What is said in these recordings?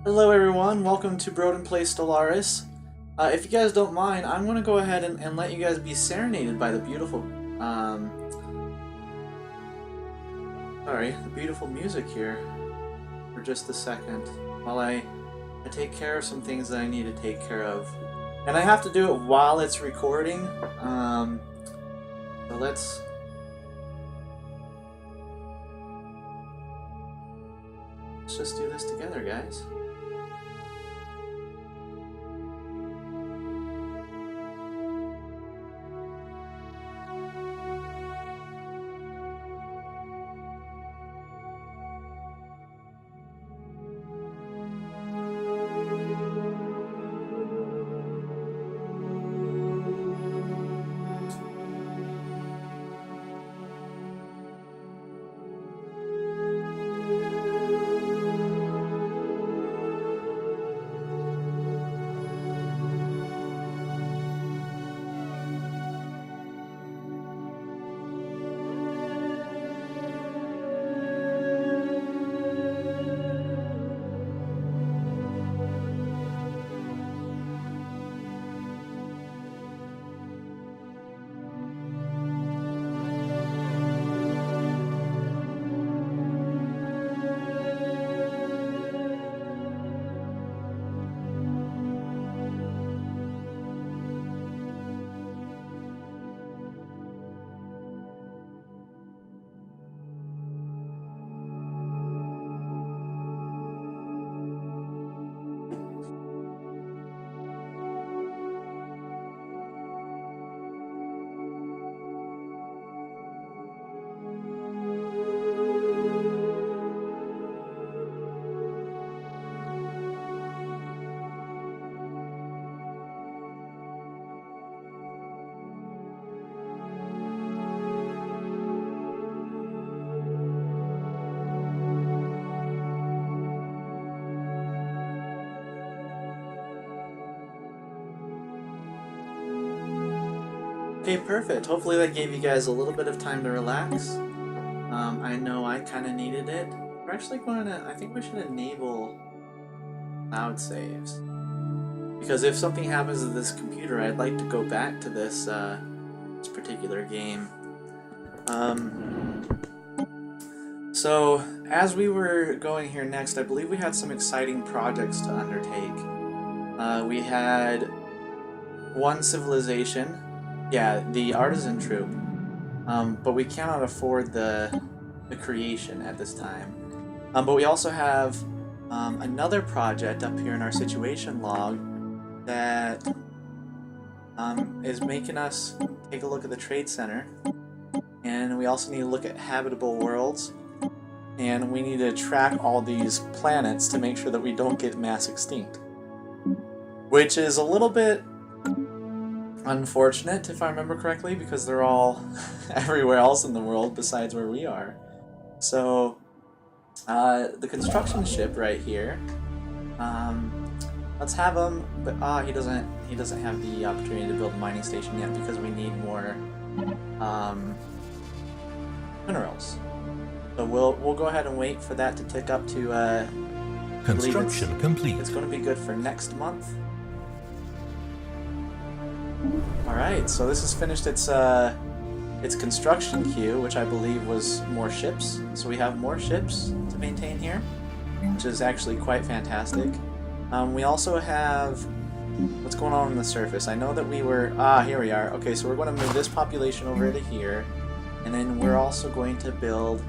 Hello everyone, welcome to Broden plays Stellaris. If you guys don't mind, I'm going to go ahead and let you guys be serenaded by the beautiful, the beautiful music here for just a second while I take care of some things that I need to take care of. And I have to do it while it's recording, so let's just do this together, guys. Okay, perfect. Hopefully that gave you guys a little bit of time to relax. I know I kind of needed it. We're actually going to, I think we should enable cloud saves. Because if something happens to this computer, I'd like to go back to this, this particular game. So, as we were going here next, I believe we had some exciting projects to undertake. We had one civilization. Yeah, the artisan troop, but we cannot afford the creation at this time. But we also have another project up here in our situation log that is making us take a look at the trade center, and we also need to look at habitable worlds, and we need to track all these planets to make sure that we don't get mass extinct, which is a little bit unfortunate, if I remember correctly, because they're all everywhere else in the world besides where we are. So, the construction ship right here. Let's have him, but he doesn't have the opportunity to build a mining station yet because we need more minerals. So we'll go ahead and wait for that to tick up to construction complete. It's going to be good for next month. Alright, so this has finished its construction queue, which I believe was more ships. So we have more ships to maintain here, which is actually quite fantastic. We also have... What's going on the surface? I know that we were... here we are. Okay, so we're going to move this population over to here, and then we're also going to build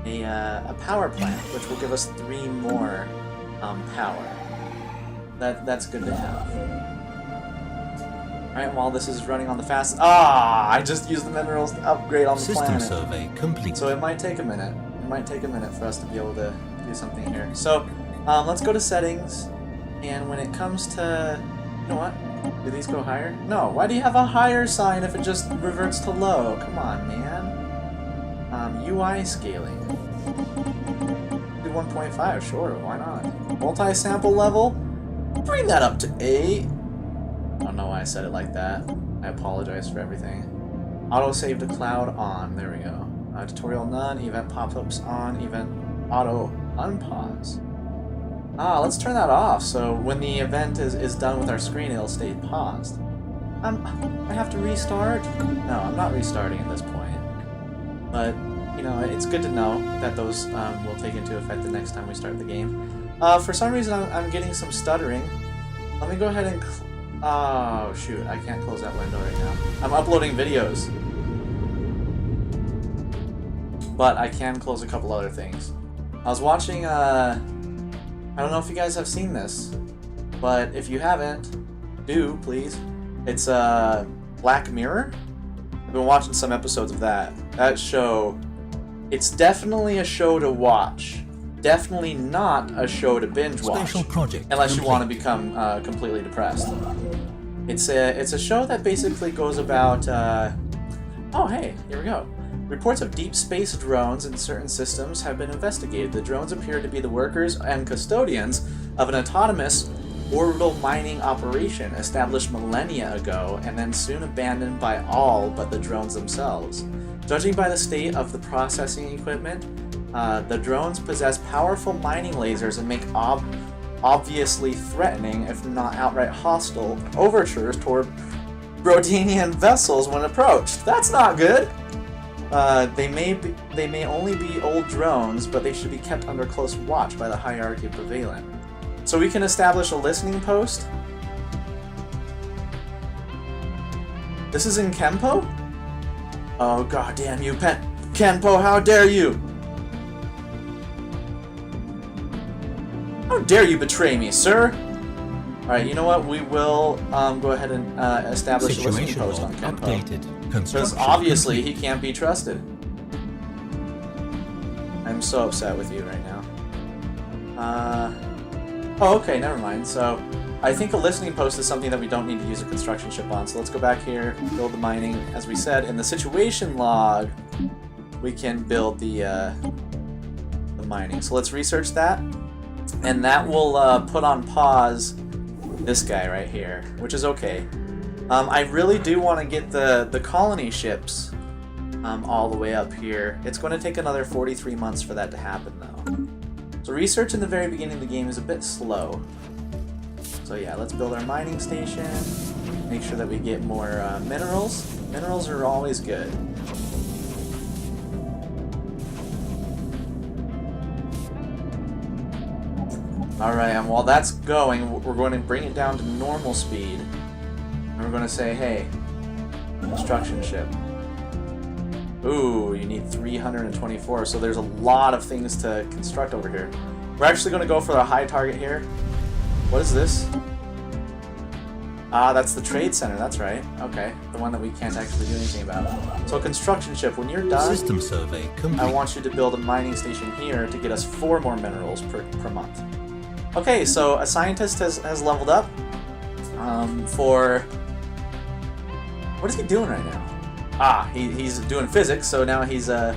a power plant, which will give us 3 more power. That's good to have. Alright, while this is running on the fast... I just used the minerals to upgrade on the System planet. survey complete. So it might take a minute. It might take a minute for us to be able to do something here. So, let's go to settings, and when it comes to... You know what? Do these go higher? No. Why do you have a higher sign if it just reverts to low? Come on, man. UI scaling. Do 1.5, sure, why not? Multi-sample level? Bring that up to 8. I don't know why I said it like that. I apologize for everything. Auto save to cloud on. There we go. Tutorial none. Event pop-ups on. Event auto unpause. Let's turn that off, so when the event is done with our screen, it'll stay paused. I have to restart? No, I'm not restarting at this point. But, you know, it's good to know that those will take into effect the next time we start the game. For some reason, I'm getting some stuttering. Let me go ahead and... oh, shoot, I can't close that window right now. I'm uploading videos. But I can close a couple other things. I was watching, I don't know if you guys have seen this, but if you haven't, do, please. It's, Black Mirror. I've been watching some episodes of that. That show, it's definitely a show to watch. Definitely not a show to binge watch. Special project unless you want to become completely depressed. It's a show that basically goes about, oh hey, here we go. Reports of deep space drones in certain systems have been investigated. The drones appear to be the workers and custodians of an autonomous orbital mining operation established millennia ago and then soon abandoned by all but the drones themselves. Judging by the state of the processing equipment, the drones possess powerful mining lasers and make obviously threatening, if not outright hostile, overtures toward Brodenian vessels when approached. That's not good! They may only be old drones, but they should be kept under close watch by the hierarchy prevalent. So we can establish a listening post. This is in Kenpo? Oh goddamn you, Kenpo! How dare you! How dare you betray me, sir? All right, you know what? We will go ahead and establish a listening post on Kenpo. Updated. Because obviously he can't be trusted. I'm so upset with you right now. Oh, okay, never mind. So, I think a listening post is something that we don't need to use a construction ship on. So let's go back here, build the mining. As we said, in the situation log, we can build the mining. So let's research that. And that will put on pause this guy right here, which is okay. I really do want to get the colony ships all the way up here. It's going to take another 43 months for that to happen, though. So research in the very beginning of the game is a bit slow. So yeah, let's build our mining station. Make sure that we get more minerals. Minerals are always good. Alright, and while that's going, we're going to bring it down to normal speed. And we're going to say, hey, construction ship. Ooh, you need 324, so there's a lot of things to construct over here. We're actually going to go for a high target here. What is this? Ah, that's the trade center, that's right. Okay, the one that we can't actually do anything about. So construction ship, when you're done, System survey complete. I want you to build a mining station here to get us 4 more minerals per month. Okay, so a scientist has leveled up for... What is he doing right now? Ah, he's doing physics, so now he's a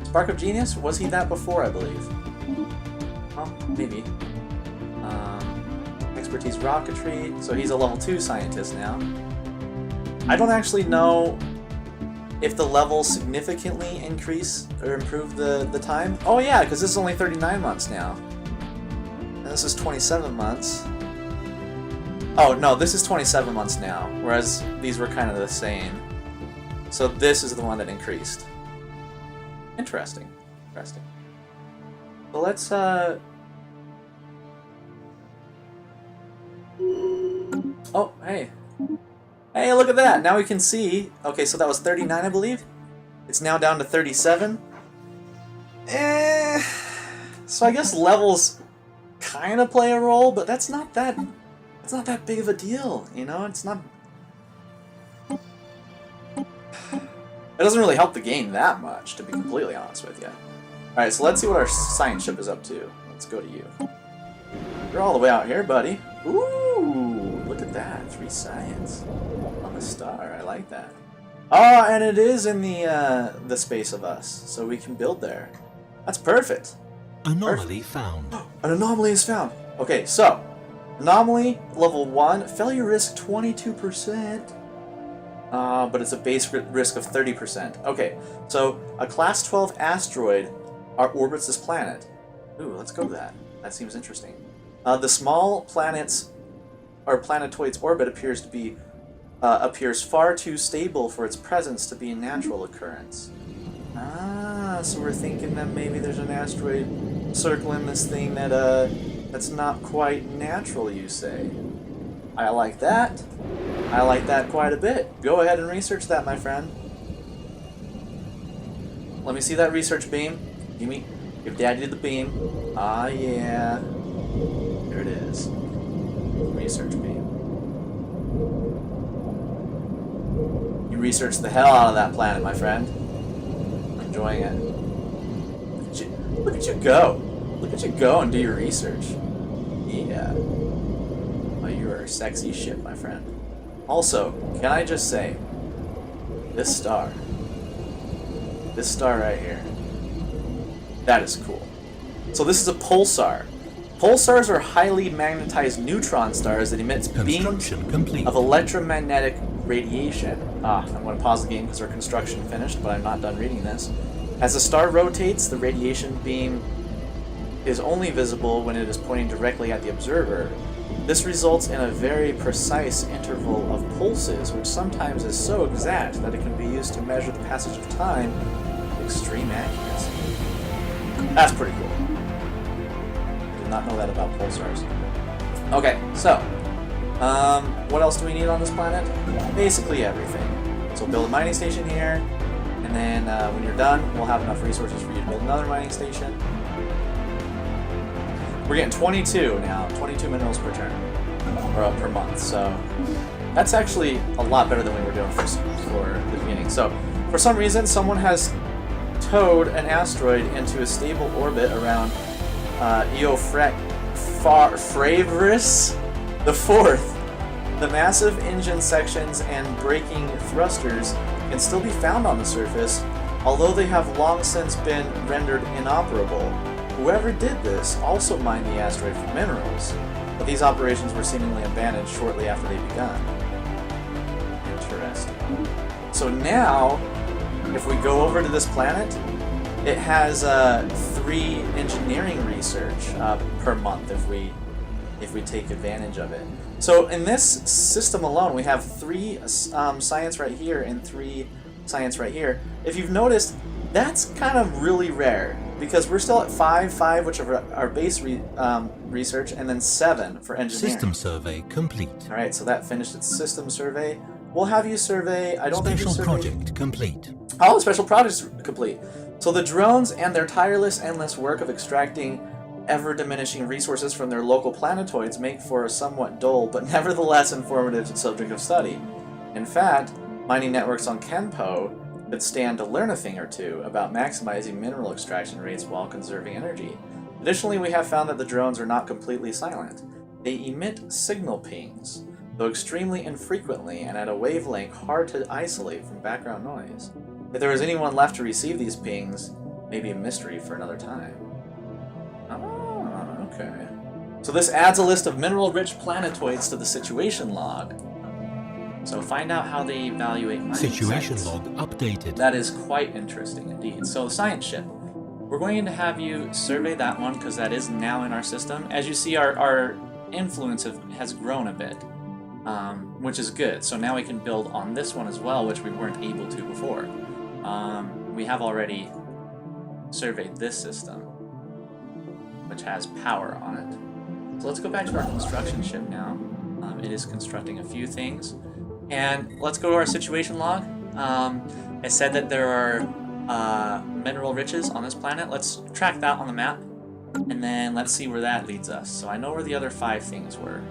Spark of Genius? Was he that before, I believe? Well, maybe. Expertise Rocketry, so he's a level 2 scientist now. I don't actually know if the levels significantly increase or improve the time. Oh yeah, because this is only 39 months now. And this is 27 months. Oh no, this is 27 months now, whereas these were kind of the same. So this is the one that increased. Interesting. Interesting. So let's, Oh, hey. Hey, look at that! Now we can see... Okay, so that was 39, I believe? It's now down to 37. So I guess levels kind of play a role, but that's not that... It's not that big of a deal, you know? It's not... It doesn't really help the game that much, to be completely honest with you. Alright, so let's see what our science ship is up to. Let's go to you. You're all the way out here, buddy. Ooh, look at that. 3 science on the star. I like that. Oh, and it is in the space of us, so we can build there. That's perfect. Anomaly found. An anomaly is found. Okay, so anomaly level 1, failure risk 22%. But it's a base risk of 30%. Okay, so a class 12 asteroid orbits this planet. Ooh, let's go to that. That seems interesting. The small planet's or planetoid's orbit appears far too stable for its presence to be a natural occurrence. Ah, so we're thinking that maybe there's an asteroid circling this thing that's not quite natural, you say? I like that. I like that quite a bit. Go ahead and research that, my friend. Let me see that research beam. Give Daddy the beam. Ah, yeah. Here it is. Research beam. You researched the hell out of that planet, my friend. I'm enjoying it. Look at you go. Look at you go and do your research. Yeah. Oh, you are a sexy ship, my friend. Also, can I just say, this star right here, that is cool. So this is a pulsar. Pulsars are highly magnetized neutron stars that emit beams of electromagnetic radiation. I'm going to pause the game because our construction finished, but I'm not done reading this. As the star rotates, the radiation beam is only visible when it is pointing directly at the observer. This results in a very precise interval of pulses, which sometimes is so exact that it can be used to measure the passage of time with extreme accuracy. That's pretty cool. Did not know that about pulsars. Okay, so, what else do we need on this planet? Basically everything. So build a mining station here, and then when you're done, we'll have enough resources for you to build another mining station. We're getting 22 now, 22 minerals per turn, or per month, so that's actually a lot better than we were doing for the beginning. So, for some reason, someone has towed an asteroid into a stable orbit around Fravris the Fourth. The massive engine sections and braking thrusters can still be found on the surface, although they have long since been rendered inoperable. Whoever did this also mined the asteroid for minerals, but these operations were seemingly abandoned shortly after they began. Interesting. So now, if we go over to this planet, it has 3 engineering research per month if we take advantage of it. So in this system alone, we have 3 science right here and 3 science right here. If you've noticed, that's kind of really rare, because we're still at 5, which are our base research, and then 7 for engineering. System survey complete. All right, so that finished its system survey. We'll have you survey. I don't think you Special surveyed. project complete. Oh, special projects complete. So the drones and their tireless, endless work of extracting ever-diminishing resources from their local planetoids make for a somewhat dull, but nevertheless informative subject of study. In fact, mining networks on Kenpo could stand to learn a thing or two about maximizing mineral extraction rates while conserving energy. Additionally, we have found that the drones are not completely silent. They emit signal pings, though extremely infrequently and at a wavelength hard to isolate from background noise. If there is anyone left to receive these pings, may be a mystery for another time. Oh, okay. So this adds a list of mineral-rich planetoids to the situation log. So find out how they evaluate mining Situation sites. log updated. That is quite interesting indeed. So the science ship. We're going to have you survey that one because that is now in our system. As you see, our influence has grown a bit, which is good. So now we can build on this one as well, which we weren't able to before. We have already surveyed this system, which has power on it. So let's go back to our construction ship now. It is constructing a few things. And let's go to our situation log. I said that there are mineral riches on this planet. Let's track that on the map, and then let's see where that leads us. So I know where the other 5 things were.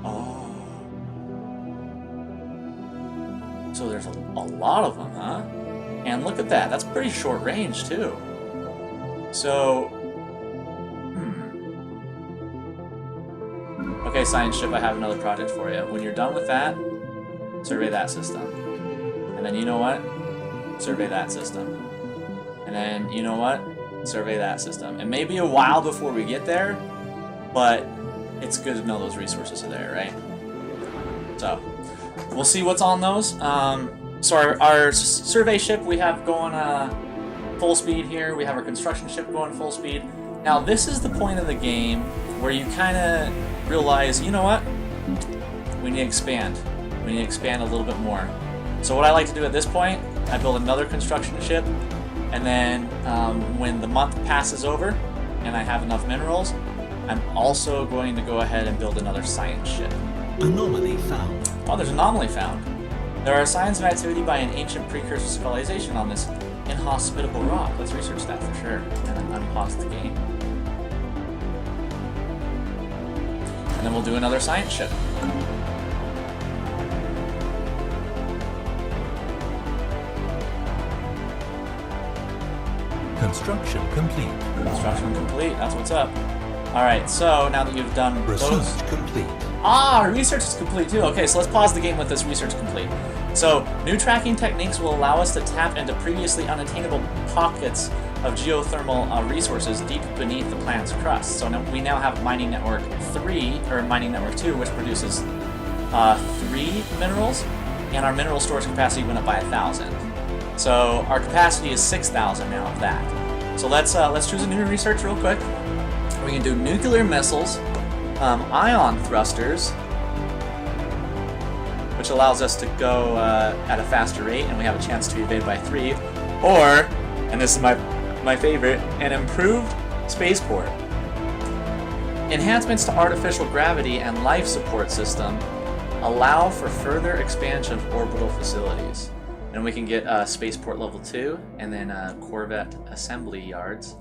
Oh. So there's a lot of them, huh? And look at that. That's pretty short range, too. So... Okay, science ship, I have another project for you. When you're done with that, survey that system. And then you know what? Survey that system. And then you know what? Survey that system. It may be a while before we get there, but it's good to know those resources are there, right? So, we'll see what's on those. So our survey ship we have going full speed here. We have our construction ship going full speed. Now this is the point of the game where you kind of realize, you know what? We need to expand. We need to expand a little bit more. So what I like to do at this point, I build another construction ship, and then when the month passes over and I have enough minerals, I'm also going to go ahead and build another science ship. Anomaly found. Oh, there's an anomaly found. There are signs of activity by an ancient precursor civilization on this inhospitable rock. Let's research that for sure. And then unpause the game. And then we'll do another science ship. Construction complete. Construction complete. That's what's up. Alright, so now that you've done Research those... complete. Ah, research is complete too. Okay, so let's pause the game with this research complete. So, new tracking techniques will allow us to tap into previously unattainable pockets of geothermal resources deep beneath the planet's crust. So now, we now have Mining Network 3, or Mining Network 2, which produces 3 minerals, and our mineral storage capacity went up by 1,000. So our capacity is 6,000 now of that. So let's choose a new research real quick. We can do nuclear missiles, ion thrusters, which allows us to go at a faster rate, and we have a chance to evade by 3. Or, and this is my favorite, an improved spaceport. Enhancements to artificial gravity and life support system allow for further expansion of orbital facilities. And we can get spaceport level 2, and then Corvette assembly yards.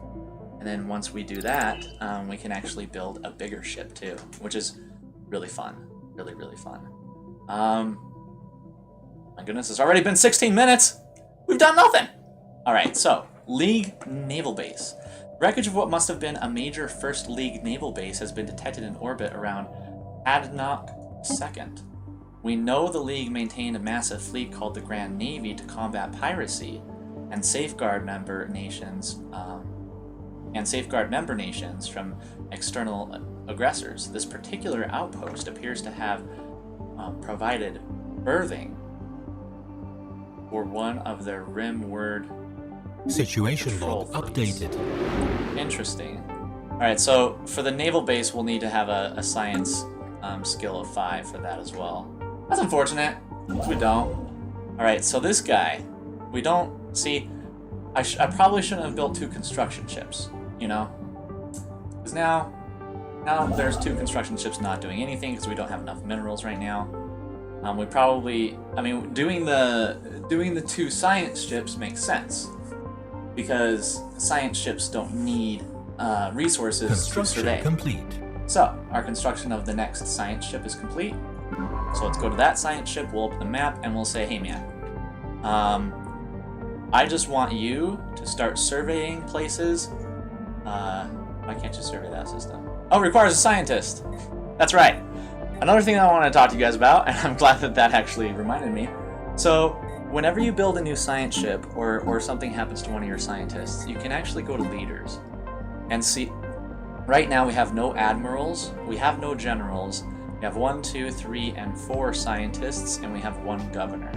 And then once we do that, we can actually build a bigger ship too, which is really fun. Really, really fun. My goodness, it's already been 16 minutes! We've done nothing! Alright, so, League Naval Base. Wreckage of what must have been a major First League naval base has been detected in orbit around Adnoc 2nd. We know the League maintained a massive fleet called the Grand Navy to combat piracy and safeguard member nations from external aggressors. This particular outpost appears to have provided berthing for one of their rimward Situation control log fleets. updated. Interesting. Alright, so for the naval base, we'll need to have a science skill of 5 for that as well. That's unfortunate. We don't. Alright, so this guy, we don't... See, I probably shouldn't have built 2 construction ships, you know? Because now there's 2 construction ships not doing anything because we don't have enough minerals right now. We probably... I mean, doing the 2 science ships makes sense. Because science ships don't need resources to survey. Construction complete. So, our construction of the next science ship is complete. So let's go to that science ship, we'll open the map, and we'll say, hey man, I just want you to start surveying places. Why can't you survey that system? Oh, it requires a scientist. That's right. Another thing I want to talk to you guys about, and I'm glad that actually reminded me. So, whenever you build a new science ship, or something happens to one of your scientists, you can actually go to leaders and see. Right now we have no admirals, we have no generals, we have 1, 2, 3, and 4 scientists, and we have 1 governor.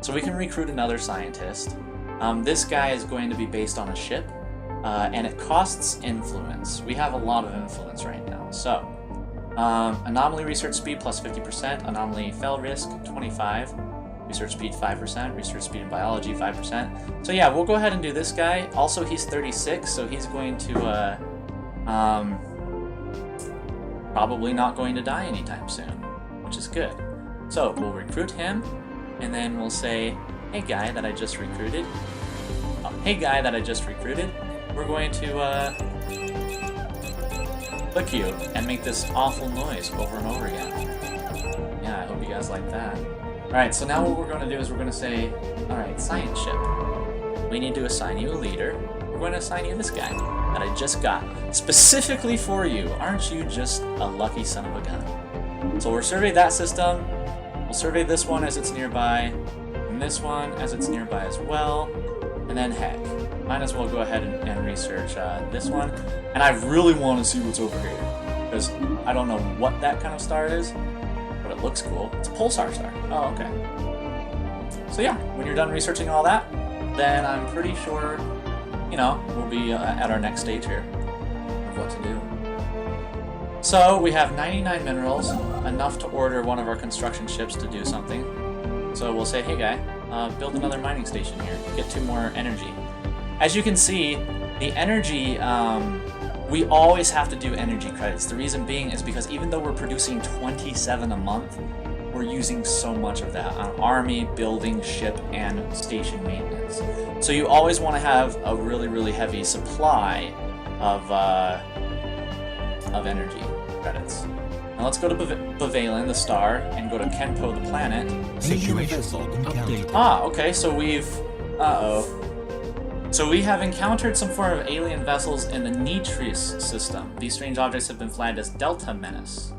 So we can recruit another scientist. This guy is going to be based on a ship, and it costs influence. We have a lot of influence right now. So, anomaly research speed plus 50%, anomaly fail risk 25, research speed 5%, research speed in biology 5%. So yeah, we'll go ahead and do this guy. Also, he's 36, so he's going to probably not going to die anytime soon, which is good. So we'll recruit him, and then we'll say, hey guy that I just recruited, we're going to click you and make this awful noise over and over again. Yeah, I hope you guys like that. Alright, so now what we're going to do is we're going to say, alright, science ship, we need to assign you a leader. We're going to assign you this guy that I just got, specifically for you. Aren't you just a lucky son of a gun? So we'll survey that system, we'll survey this one as it's nearby, and this one as it's nearby as well, and then heck, might as well go ahead and research this one. And I really want to see what's over here, because I don't know what that kind of star is, but it looks cool. It's a pulsar star. Oh, okay. So yeah, when you're done researching all that, then I'm pretty sure, you know, we'll be at our next stage here of what to do. So we have 99 minerals, enough to order one of our construction ships to do something. So we'll say, hey guy, build another mining station here. Get 2 more energy. As you can see, the energy, we always have to do energy credits. The reason being is because even though we're producing 27 a month, we're using so much of that on army, building, ship, and station maintenance. So you always want to have a really, really heavy supply of energy credits. Now let's go to Bavalen, the star, and go to Kenpo, the planet. Situation update. Ah, okay, so we've... So we have encountered some form of alien vessels in the Nitris system. These strange objects have been flagged as Delta Menace.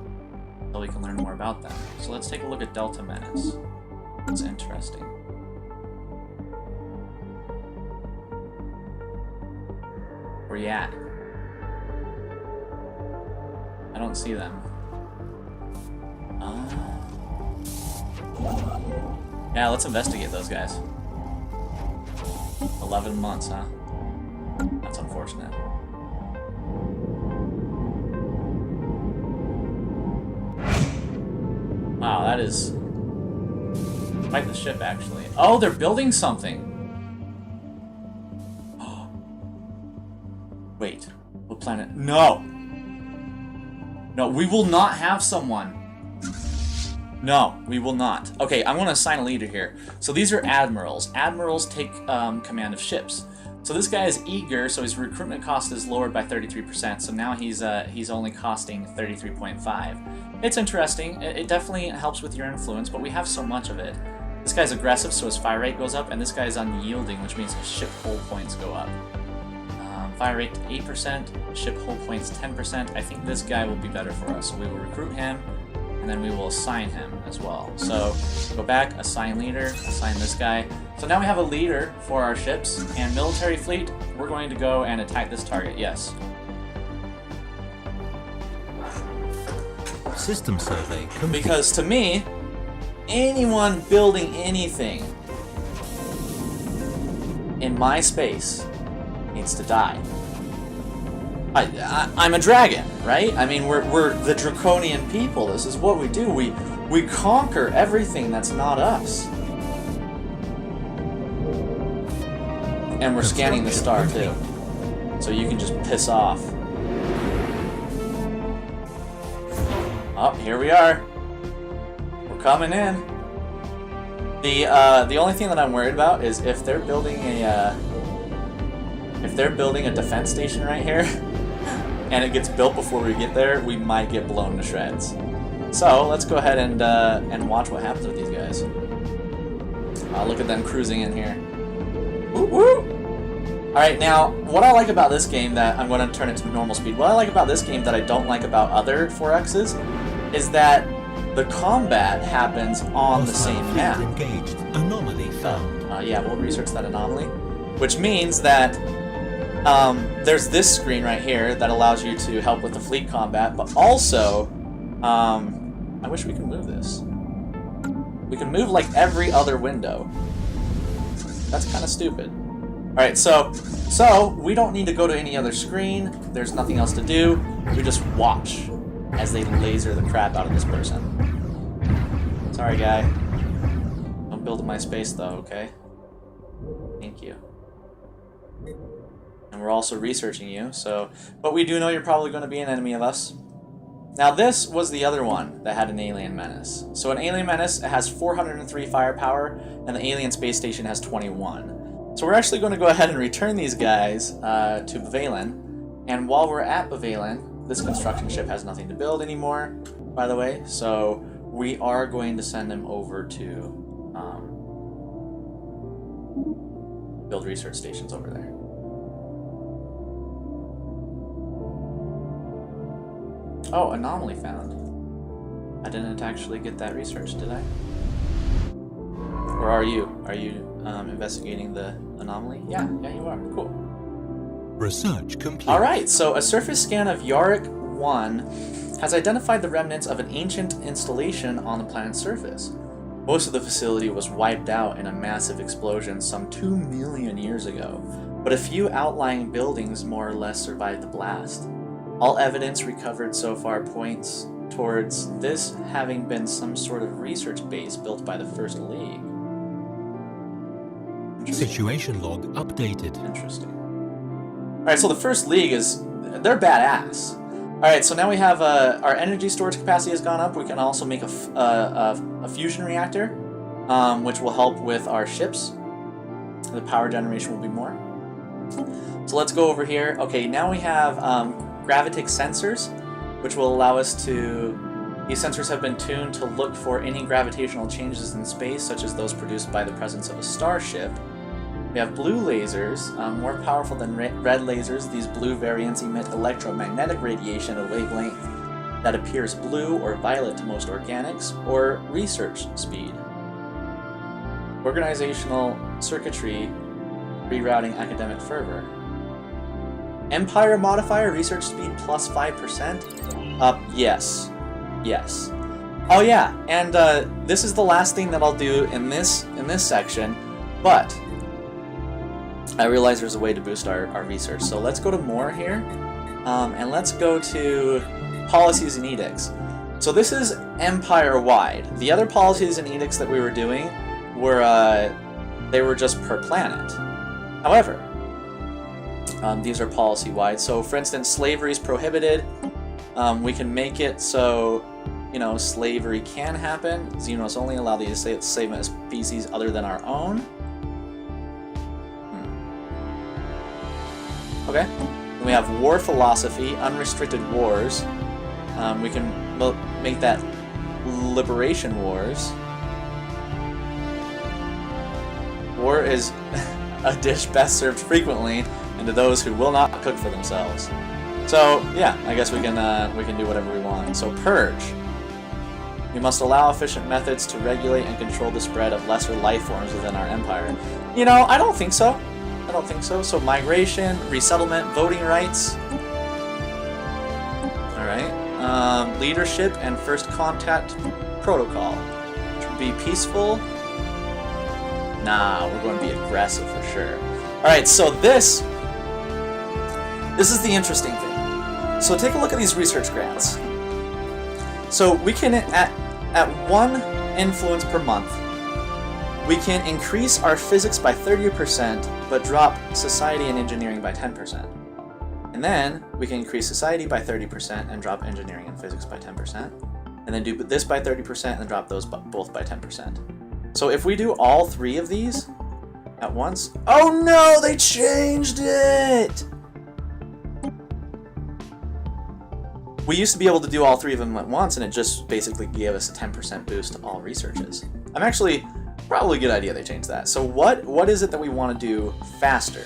So we can learn more about them. So let's take a look at Delta Menace. It's interesting. Where you at? I don't see them. Yeah, let's investigate those guys. 11 months, huh? That's unfortunate. Wow, that is quite the ship, actually. Oh, they're building something! Wait, what planet? No! No, we will not have someone. No, we will not. Okay, I'm going to assign a leader here. So these are admirals. Admirals take command of ships. So this guy is eager, so his recruitment cost is lowered by 33%. So now he's only costing 33.5. It's interesting. It definitely helps with your influence, but we have so much of it. This guy's aggressive, so his fire rate goes up, and this guy's unyielding, which means his ship hull points go up. Fire rate 8%, ship hull points 10%. I think this guy will be better for us, so we will recruit him, and then we will assign him as well. So go back, assign leader, assign this guy. So now we have a leader for our ships, and military fleet, we're going to go and attack this target, yes. System survey complete. Because to me, anyone building anything in my space needs to die. I'm a dragon, right? I mean, we're the draconian people. This is what we do. We conquer everything that's not us. And we're scanning the star too, so you can just piss off. Oh, here we are. We're coming in. The only thing that I'm worried about is if they're building a defense station right here, and it gets built before we get there, we might get blown to shreds. So let's go ahead and watch what happens with these guys. Look at them cruising in here. Woo woo! Alright, now, what I like about this game that I'm going to turn it to normal speed, what I like about this game that I don't like about other 4Xs is that the combat happens on the same map. Engaged. Anomaly found. Yeah, we'll research that anomaly. Which means that there's this screen right here that allows you to help with the fleet combat, but also, I wish we could move this. We can move like every other window. That's kind of stupid. Alright, so we don't need to go to any other screen. There's nothing else to do. We just watch as they laser the crap out of this person. Sorry, guy. Don't build in my space, though, okay? Thank you. And we're also researching you, so... But we do know you're probably going to be an enemy of us. Now, this was the other one that had an alien menace. So an alien menace has 403 firepower, and the alien space station has 21. So we're actually going to go ahead and return these guys to Bavalen. And while we're at Bavalen, this construction ship has nothing to build anymore, by the way. So we are going to send them over to build research stations over there. Oh, anomaly found. I didn't actually get that research, did I? Or are you? Are you investigating the anomaly? Yeah, you are. Cool. Research complete. Alright, so a surface scan of Yarick 1 has identified the remnants of an ancient installation on the planet's surface. Most of the facility was wiped out in a massive explosion some 2 million years ago, but a few outlying buildings more or less survived the blast. All evidence recovered so far points towards this having been some sort of research base built by the First League. Situation log updated. Interesting. Alright, so the First League they're badass. Alright, so now we have our energy storage capacity has gone up. We can also make a fusion reactor, which will help with our ships. The power generation will be more. So let's go over here. Okay, now we have gravitic sensors, which will allow us to... These sensors have been tuned to look for any gravitational changes in space, such as those produced by the presence of a starship. We have blue lasers, more powerful than red lasers. These blue variants emit electromagnetic radiation at a wavelength that appears blue or violet to most organics, or research speed. Organizational circuitry, rerouting academic fervor. Empire modifier, research speed plus 5%? Yes. Yes. Oh yeah, and this is the last thing that I'll do in this section, but I realize there's a way to boost our research. So let's go to more here, and let's go to policies and edicts. So this is empire-wide. The other policies and edicts that we were doing were they were just per planet. However, these are policy-wide. So for instance, slavery is prohibited. We can make it so, you know, slavery can happen. Xenos only allow the enslavement of species other than our own. Okay. Then we have war philosophy, unrestricted wars. We can make that liberation wars. War is a dish best served frequently, and to those who will not cook for themselves. So yeah, I guess we can do whatever we want. So purge. We must allow efficient methods to regulate and control the spread of lesser life forms within our empire. You know, I don't think so. I don't think so. So migration, resettlement, voting rights. Alright. Leadership and first contact protocol. Which would be peaceful. Nah, we're going to be aggressive for sure. Alright, so this is the interesting thing. So take a look at these research grants. So we can, at 1 influence per month, we can increase our physics by 30%, but drop society and engineering by 10%. And then we can increase society by 30% and drop engineering and physics by 10%. And then do this by 30% and then drop those both by 10%. So if we do all 3 of these at once... Oh no, they changed it! We used to be able to do all 3 of them at once, and it just basically gave us a 10% boost to all researches. Probably a good idea they changed that. So what is it that we want to do faster?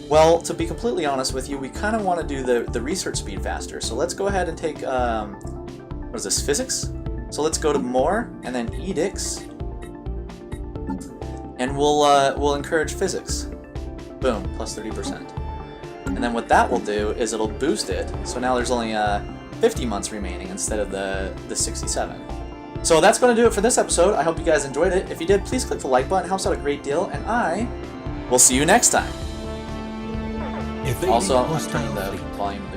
Well, to be completely honest with you, we kind of want to do the research speed faster. So let's go ahead and take, what is this, physics? So let's go to more, and then edicts, and we'll encourage physics. Boom, plus 30%. And then what that will do is it'll boost it, so now there's only 50 months remaining instead of the 67. So that's going to do it for this episode. I hope you guys enjoyed it. If you did, please click the like button. It helps out a great deal, and I will see you next time. Also, I'm turning the volume